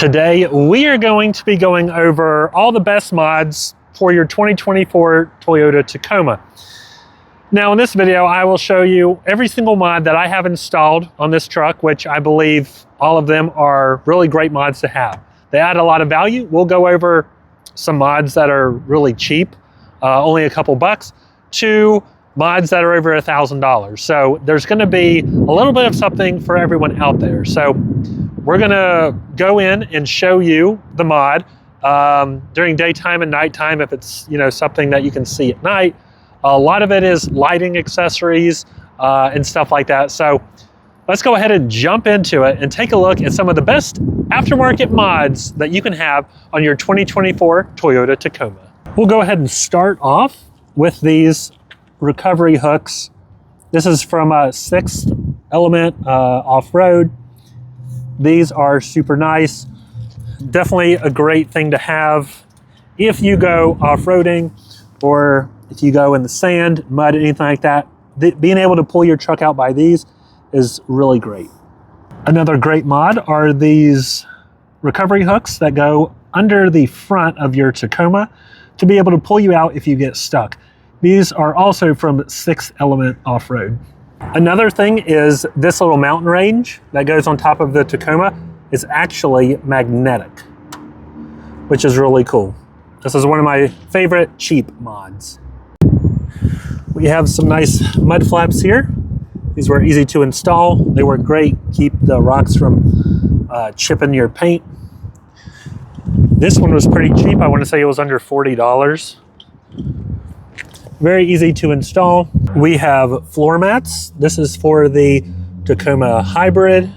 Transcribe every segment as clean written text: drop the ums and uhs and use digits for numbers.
Today, we are going to be going over all the best mods for your 2024 Toyota Tacoma. Now, in this video, I will show you every single mod that I have installed on this truck, which I believe all of them are really great mods to have. They add a lot of value. We'll go over some mods that are really cheap, only a couple bucks, to mods that are over $1,000. So there's going to be a little bit of something for everyone out there. So we're going to go in and show you the mod during daytime and nighttime if it's something that you can see at night. A lot of it is lighting accessories and stuff like that. So let's go ahead and jump into it and take a look at some of the best aftermarket mods that you can have on your 2024 Toyota Tacoma. We'll go ahead and start off with these recovery hooks. This is from Sixth Element Off-Road. These are super nice. Definitely a great thing to have if you go off-roading or if you go in the sand, mud, anything like that. Being able to pull your truck out by these is really great. Another great mod are these recovery hooks that go under the front of your Tacoma to be able to pull you out if you get stuck. These are also from Sixth Element Off-Road. Another thing is this little mountain range that goes on top of the Tacoma is actually magnetic, which is really cool. This is one of my favorite cheap mods. We have some nice mud flaps here. These were easy to install. They work great, keep the rocks from chipping your paint. This one was pretty cheap. I want to say it was under $40. Very easy to install. We have floor mats. This is for the Tacoma Hybrid.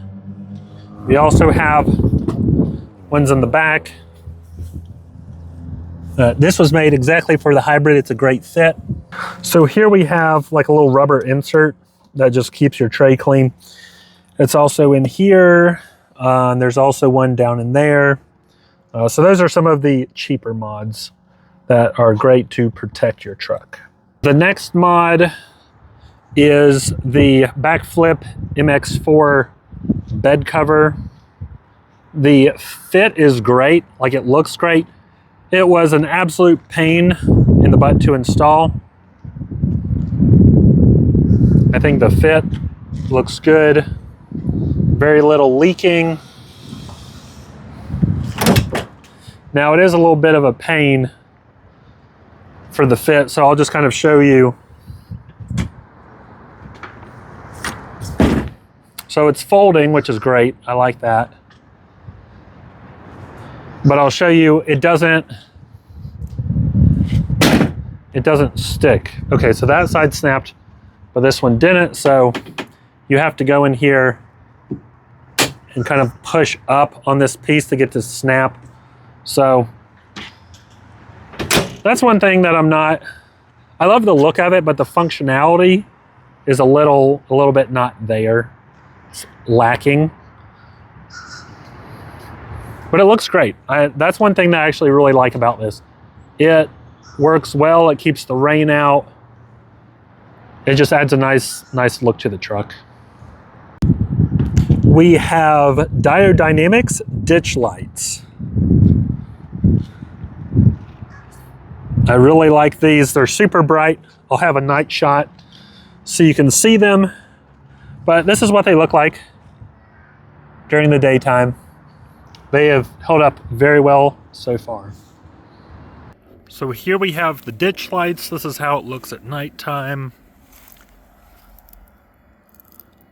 We also have ones in the back. This was made exactly for the Hybrid. It's a great fit. So here we have like a little rubber insert that just keeps your tray clean. It's also in here. And there's also one down in there. So those are some of the cheaper mods that are great to protect your truck. The next mod is the Backflip MX4 bed cover. The fit is great, like it looks great. It was an absolute pain in the butt to install. I think the fit looks good. Very little leaking. Now it is a little bit of a pain for the fit, so I'll just kind of show you. So it's folding, which is great. I like that. But I'll show you, it doesn't stick. Okay, so that side snapped, but this one didn't, so you have to go in here and kind of push up on this piece to get to snap. So that's one thing that I love the look of it, but the functionality is a little bit not there. It's lacking. But it looks great. That's one thing that I actually really like about this. It works well, it keeps the rain out. It just adds a nice look to the truck. We have Diodynamics ditch lights. I really like these. They're super bright. I'll have a night shot so you can see them. But this is what they look like during the daytime. They have held up very well so far. So here we have the ditch lights. This is how it looks at nighttime.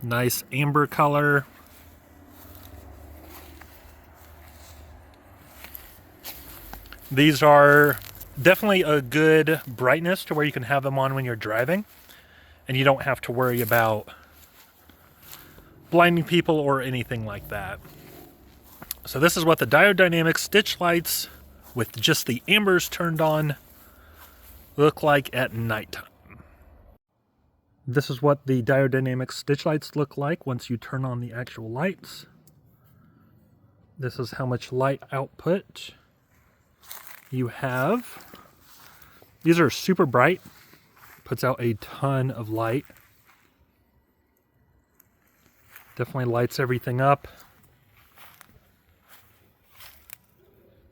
Nice amber color. These are definitely a good brightness to where you can have them on when you're driving and you don't have to worry about blinding people or anything like that. So this is what the Diodynamics ditch lights with just the ambers turned on look like at nighttime. This is what the Diodynamics ditch lights look like once you turn on the actual lights. This is how much light output you have. These are super bright, puts out a ton of light. Definitely lights everything up.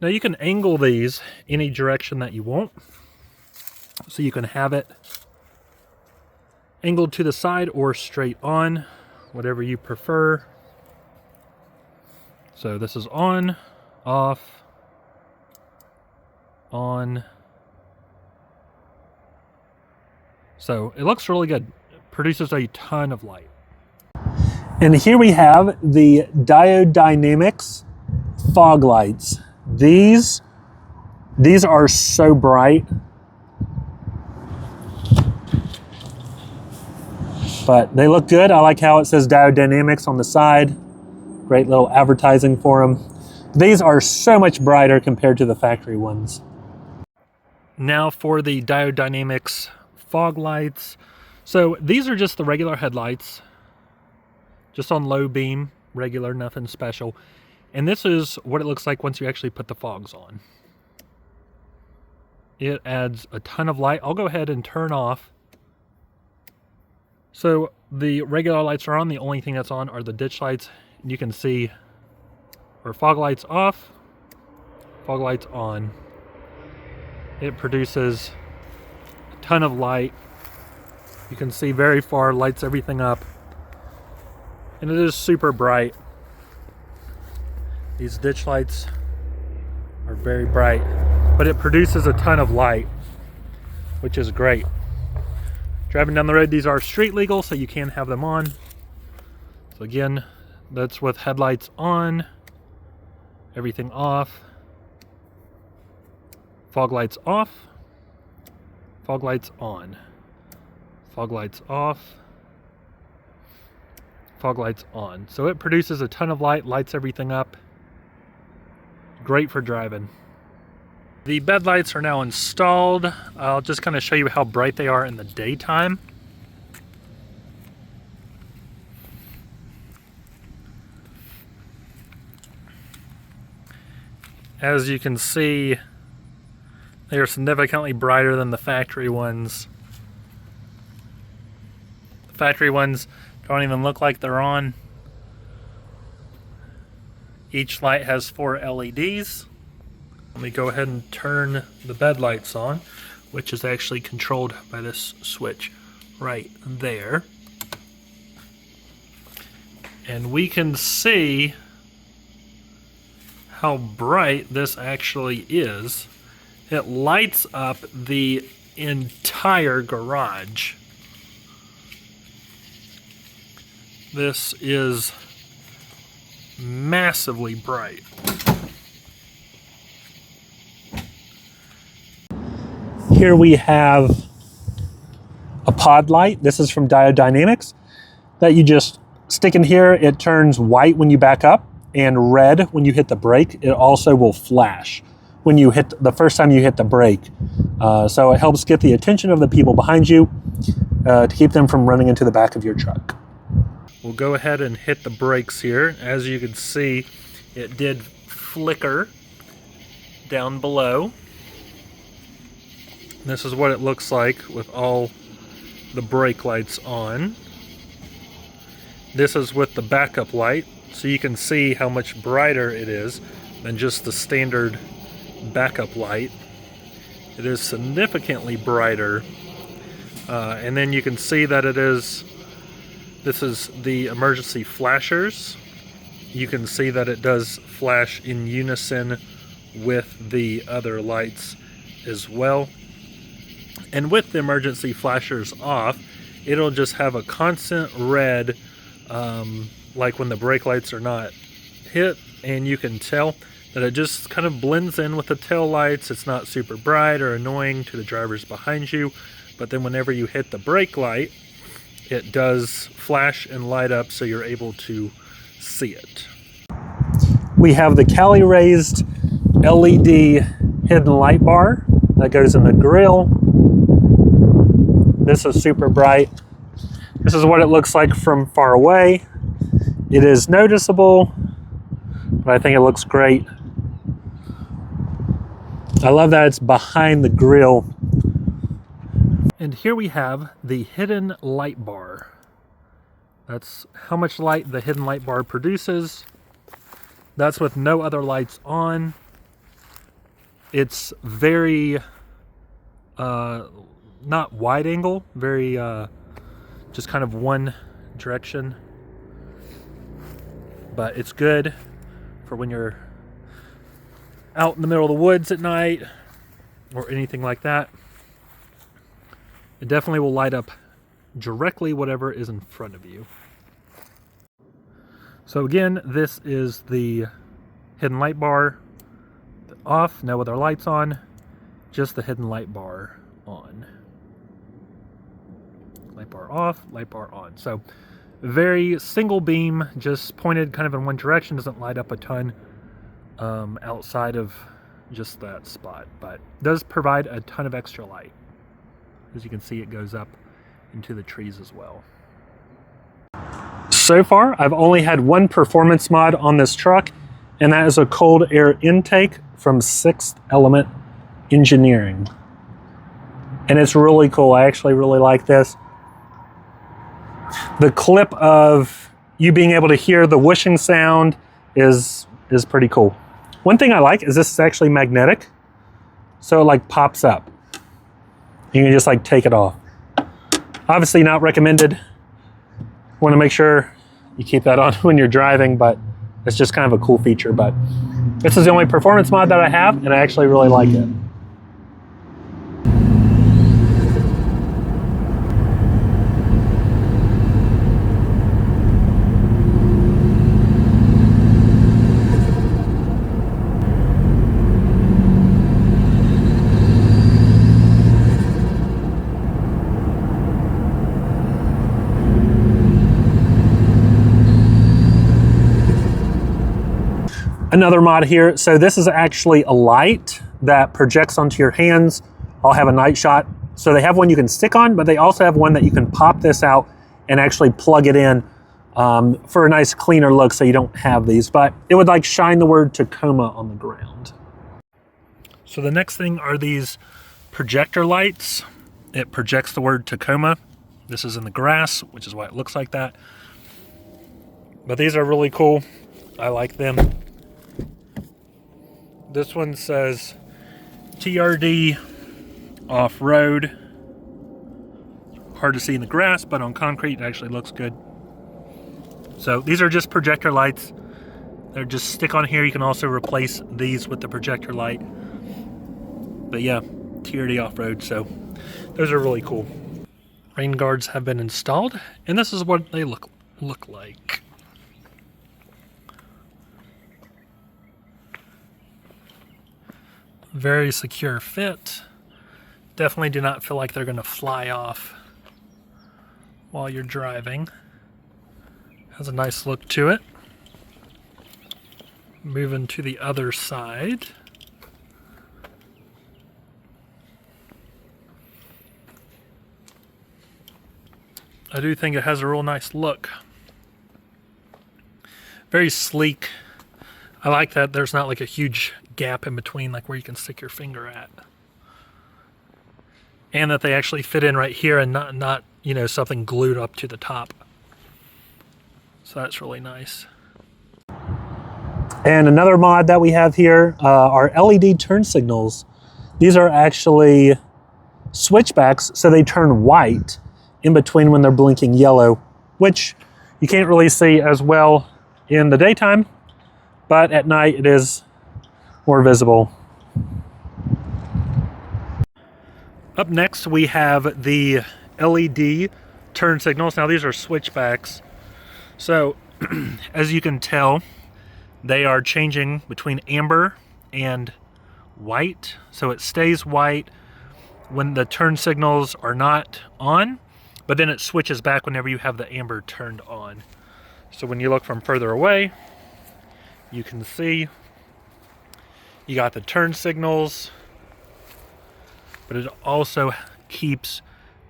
Now you can angle these any direction that you want. So you can have it angled to the side or straight on, whatever you prefer. So this is on, off, on. So it looks really good. It produces a ton of light. And here we have the Diode Dynamics fog lights. These are so bright. But they look good. I like how it says Diode Dynamics on the side. Great little advertising for them. These are so much brighter compared to the factory ones. Now for the Diode Dynamics fog lights. So these are just the regular headlights. Just on low beam, regular, nothing special. And this is what it looks like once you actually put the fogs on. It adds a ton of light. I'll go ahead and turn off. So the regular lights are on. The only thing that's on are the ditch lights. You can see our fog lights off, fog lights on. It produces a ton of light. You can see very far, lights everything up. And it is super bright. These ditch lights are very bright, but it produces a ton of light, which is great. Driving down the road, these are street legal, so you can have them on. So again, that's with headlights on, everything off, fog lights off, fog lights on, fog lights off, fog lights on. So it produces a ton of light, lights everything up. Great for driving. The bed lights are now installed. I'll just kind of show you how bright they are in the daytime. As you can see, they are significantly brighter than the factory ones. The factory ones don't even look like they're on. Each light has 4 LEDs. Let me go ahead and turn the bed lights on, which is actually controlled by this switch right there. And we can see how bright this actually is. It lights up the entire garage. This is massively bright. Here we have a pod light. This is from Diode Dynamics that you just stick in here. It turns white when you back up and red when you hit the brake. It also will flash when you hit the first time you hit the brake. So it helps get the attention of the people behind you to keep them from running into the back of your truck. We'll go ahead and hit the brakes here. As you can see, it did flicker down below. This is what it looks like with all the brake lights on. This is with the backup light, so you can see how much brighter it is than just the standard backup light. It is significantly brighter. And then you can see that this is the emergency flashers. You can see that it does flash in unison with the other lights as well. And with the emergency flashers off, it'll just have a constant red, like when the brake lights are not hit, and you can tell that it just kind of blends in with the tail lights. It's not super bright or annoying to the drivers behind you, but then whenever you hit the brake light, it does flash and light up so you're able to see it. We have the Cali raised LED hidden light bar that goes in the grill. This is super bright. This is what it looks like from far away. It is noticeable, but I think it looks great. I love that it's behind the grill. And here we have the hidden light bar. That's how much light the hidden light bar produces. That's with no other lights on. It's very, not wide angle, very, just kind of one direction. But it's good for when you're out in the middle of the woods at night or anything like that. It definitely will light up directly whatever is in front of you. So again, this is the hidden light bar off, no other lights on, just the hidden light bar on. Light bar off, light bar on. So very single beam, just pointed kind of in one direction, doesn't light up a ton outside of just that spot, but does provide a ton of extra light. As you can see, it goes up into the trees as well. So far, I've only had one performance mod on this truck, and that is a cold air intake from 6th Element Engineering. And it's really cool. I actually really like this. The clip of you being able to hear the whooshing sound is pretty cool. One thing I like is this is actually magnetic, so it like pops up. You can just like take it off. Obviously not recommended. Want to make sure you keep that on when you're driving, but it's just kind of a cool feature. But this is the only performance mod that I have, and I actually really like it. Another mod here. So this is actually a light that projects onto your hands. I'll have a night shot. So they have one you can stick on, but they also have one that you can pop this out and actually plug it in for a nice cleaner look, so you don't have these. But it would like shine the word Tacoma on the ground. So the next thing are these projector lights. It projects the word Tacoma. This is in the grass, which is why it looks like that. But these are really cool. I like them. This one says TRD off-road. Hard to see in the grass, but on concrete it actually looks good. So these are just projector lights. They're just stick on here. You can also replace these with the projector light. But yeah, TRD off-road, so those are really cool. Rain guards have been installed, and this is what they look like. Very secure fit. Definitely do not feel like they're going to fly off while you're driving. Has a nice look to it. Moving to the other side. I do think it has a real nice look. Very sleek. I like that there's not like a huge gap in between, like where you can stick your finger at. And that they actually fit in right here and not you know, something glued up to the top. So that's really nice. And another mod that we have here are LED turn signals. These are actually switchbacks, so they turn white in between when they're blinking yellow, which you can't really see as well in the daytime, but at night it is more visible. Up next we have the LED turn signals. Now these are switchbacks. So as you can tell, they are changing between amber and white. So it stays white when the turn signals are not on, but then it switches back whenever you have the amber turned on. So when you look from further away, you can see you got the turn signals, but it also keeps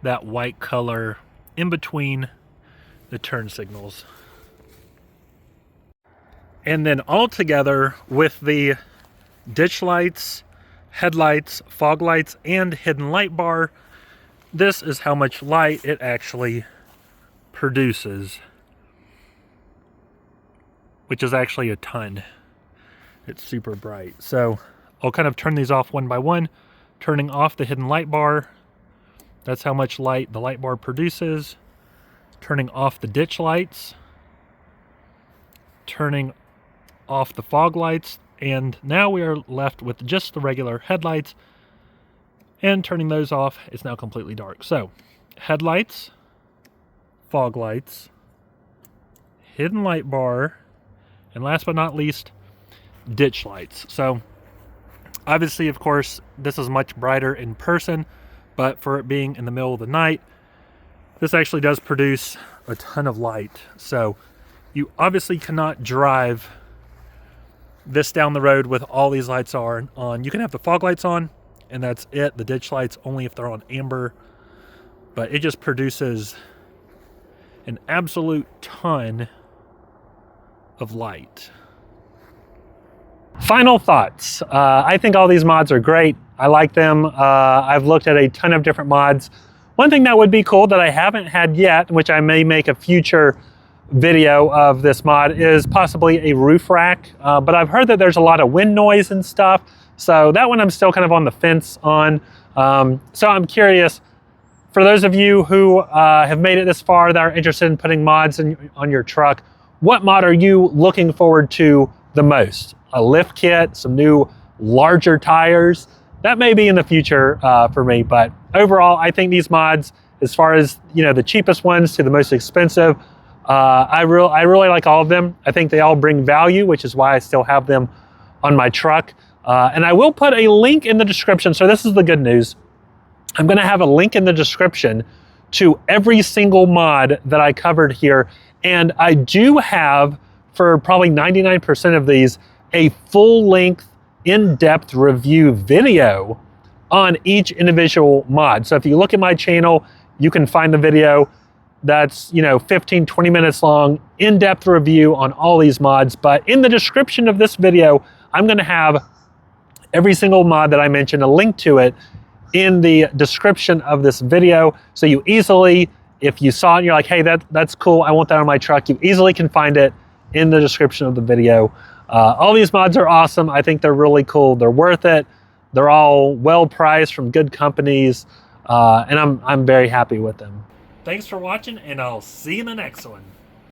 that white color in between the turn signals. And then all together with the ditch lights, headlights, fog lights, and hidden light bar, this is how much light it actually produces, which is actually a ton. It's super bright. So I'll kind of turn these off one by one, turning off the hidden light bar. That's how much light the light bar produces. Turning off the ditch lights. Turning off the fog lights. And now we are left with just the regular headlights. And turning those off, it's now completely dark. So, headlights, fog lights, hidden light bar, and last but not least, ditch lights. So, obviously, of course, this is much brighter in person, but for it being in the middle of the night, this actually does produce a ton of light. So, you obviously cannot drive this down the road with all these lights on. You can have the fog lights on, and that's it. The ditch lights only if they're on amber, but it just produces an absolute ton of light. Final thoughts. I think all these mods are great. I like them. I've looked at a ton of different mods. One thing that would be cool that I haven't had yet, which I may make a future video of this mod, is possibly a roof rack. But I've heard that there's a lot of wind noise and stuff. So that one I'm still kind of on the fence on. So I'm curious, for those of you who have made it this far that are interested in putting mods on your truck, what mod are you looking forward to the most? A lift kit, some new larger tires? That may be in the future for me, but overall, I think these mods, as far as the cheapest ones to the most expensive, I really like all of them. I think they all bring value, which is why I still have them on my truck. And I will put a link in the description. So this is the good news. I'm going to have a link in the description to every single mod that I covered here. And I do have, for probably 99% of these, a full-length, in-depth review video on each individual mod. So if you look at my channel, you can find the video that's 15, 20 minutes long, in-depth review on all these mods. But in the description of this video, I'm going to have every single mod that I mentioned, a link to it in the description of this video. So you easily, if you saw it and you're like, hey, that's cool, I want that on my truck, you easily can find it in the description of the video. All these mods are awesome. I think they're really cool. They're worth it. They're all well priced from good companies. And I'm very happy with them. Thanks for watching, and I'll see you in the next one.